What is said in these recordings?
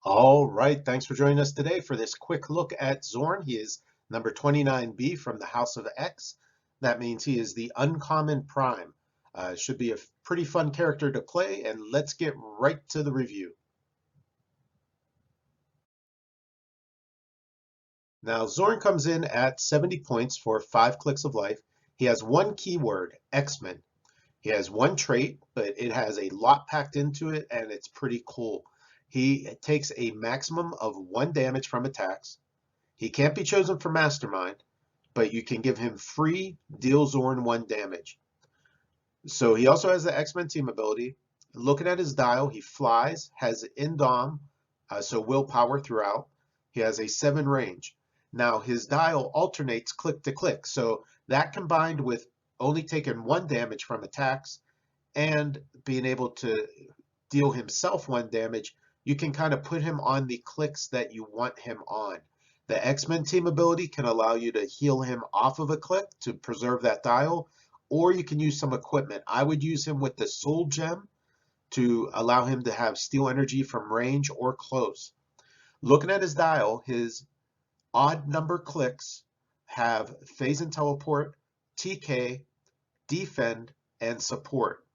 All right, thanks for joining us today for this quick look at Xorn. He is number 29B from the House of X. That means he is the Uncommon Prime. Should be a pretty fun character to play, and let's get right to the review. Now, Xorn comes in at 70 points for 5 clicks of life. He has one keyword, X-Men. He has one trait, but it has a lot packed into it, and it's pretty cool. He takes a maximum of 1 damage from attacks. He can't be chosen for Mastermind, but you can give him free deal Xorn 1 damage. So he also has the X-Men team ability. Looking at his dial, he flies, has Indom, so willpower throughout. He has a 7 range. Now his dial alternates click to click, so that combined with only taking 1 damage from attacks and being able to deal himself 1 damage, you can kind of put him on the clicks that you want him on. The X-Men team ability can allow you to heal him off of a click to preserve that dial, or you can use some equipment. I would use him with the Soul Gem to allow him to have steal energy from range or close. Looking at his dial, his odd number clicks have Phase and Teleport, TK, Defend, and Support.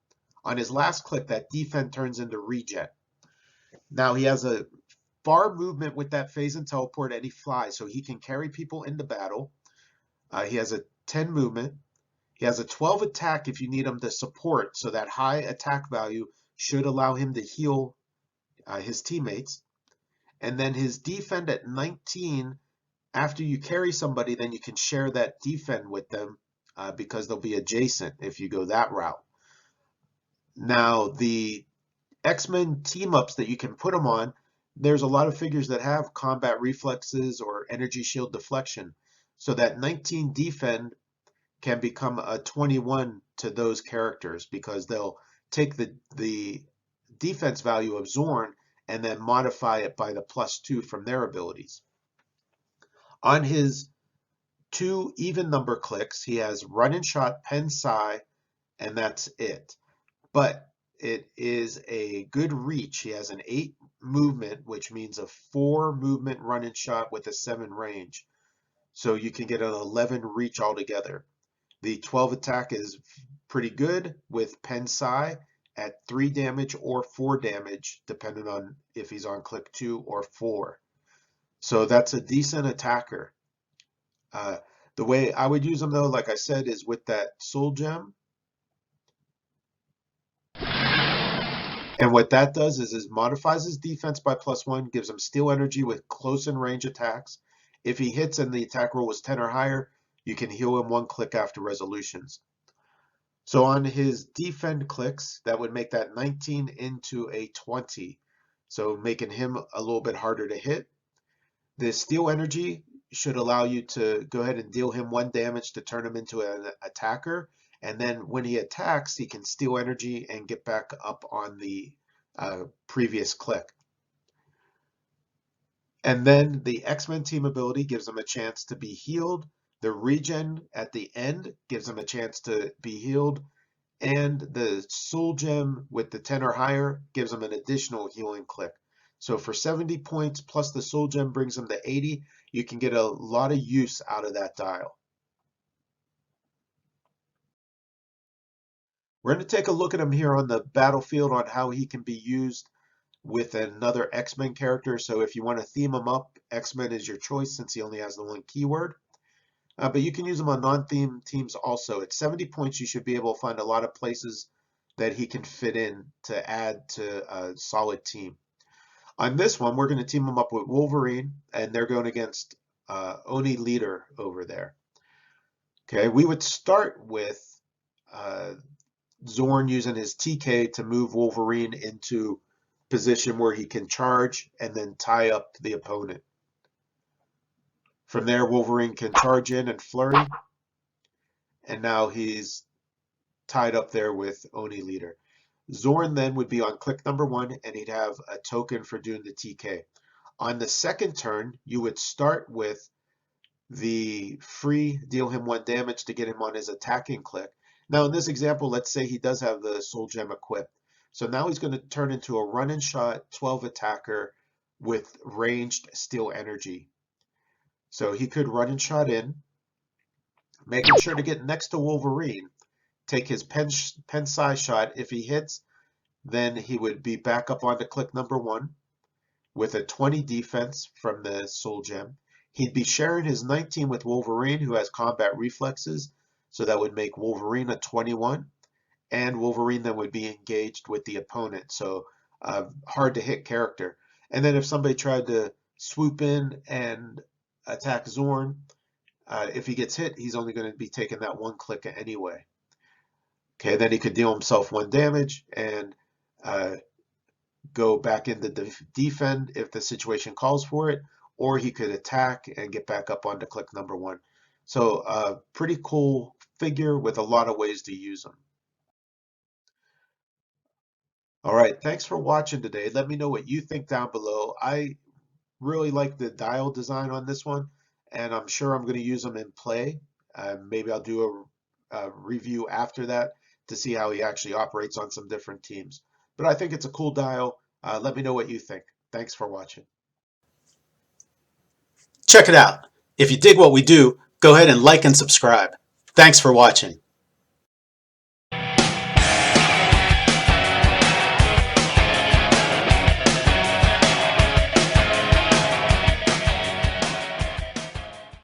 On his last click, that Defend turns into Regen. Now he has a far movement with that Phase and Teleport, and he flies, so he can carry people into battle. He has a 10 movement. He has a 12 attack if you need him to support, so that high attack value should allow him to heal his teammates. And then his defend at 19, after you carry somebody, then you can share that defend with them because they'll be adjacent if you go that route. Now, the X-Men team-ups that you can put them on, there's a lot of figures that have combat reflexes or energy shield deflection. So that 19 defend can become a 21 to those characters because they'll take the defense value of Xorn and then modify it by the +2 from their abilities. On his 2 even number clicks, he has Run and Shot, Pen Psi, and that's it. But it is a good reach. He has an 8 movement, which means a 4 movement run and shot with a 7 range. So you can get an 11 reach altogether. The 12 attack is pretty good with Pen Psi at 3 damage or 4 damage, depending on if he's on click 2 or 4. So that's a decent attacker. The way I would use him, though, like I said, is with that Soul Gem. And what that does is it modifies his defense by +1, gives him steal energy with close and range attacks. If he hits and the attack roll was 10 or higher, you can heal him 1 click after resolutions. So on his defend clicks, that would make that 19 into a 20. So making him a little bit harder to hit. The steal energy should allow you to go ahead and deal him 1 damage to turn him into an attacker. And then when he attacks, he can steal energy and get back up on the previous click. And then the X-Men team ability gives him a chance to be healed. The regen at the end gives him a chance to be healed. And the Soul Gem with the 10 or higher gives him an additional healing click. So for 70 points plus the Soul Gem brings him to 80, you can get a lot of use out of that dial. We're going to take a look at him here on the battlefield on how he can be used with another X-Men character. So if you want to theme him up, X-Men is your choice since he only has the 1 keyword. But you can use him on non-theme teams also. At 70 points, you should be able to find a lot of places that he can fit in to add to a solid team. On this one, we're going to team him up with Wolverine, and they're going against Oni Leader over there. Okay, we would start with Xorn using his TK to move Wolverine into position where he can charge and then tie up the opponent. From there, Wolverine can charge in and flurry, and now he's tied up there with Oni Leader. Xorn then would be on click number 1, and he'd have a token for doing the TK. On the second turn, you would start with the free deal him 1 damage to get him on his attacking click. Now in this example, let's say he does have the Soul Gem equipped. So now he's going to turn into a run and shot 12 attacker with ranged steel energy. So he could run and shot in, making sure to get next to Wolverine, take his pen size shot. If he hits, then he would be back up onto click number 1 with a 20 defense from the Soul Gem. He'd be sharing his 19 with Wolverine, who has combat reflexes, so that would make Wolverine a 21, and Wolverine then would be engaged with the opponent, so hard to hit character. And then if somebody tried to swoop in and attack Xorn, if he gets hit, he's only going to be taking that 1 click anyway. Okay, then he could deal himself 1 damage and go back into defend if the situation calls for it, or he could attack and get back up onto click number 1. So pretty cool figure with a lot of ways to use him. All right, thanks for watching today. Let me know what you think down below. I really like the dial design on this one, and I'm sure I'm going to use them in play. Maybe I'll do a review after that to see how he actually operates on some different teams. But I think it's a cool dial. Let me know what you think. Thanks for watching. Check it out. If you dig what we do, go ahead and like and subscribe. Thanks for watching.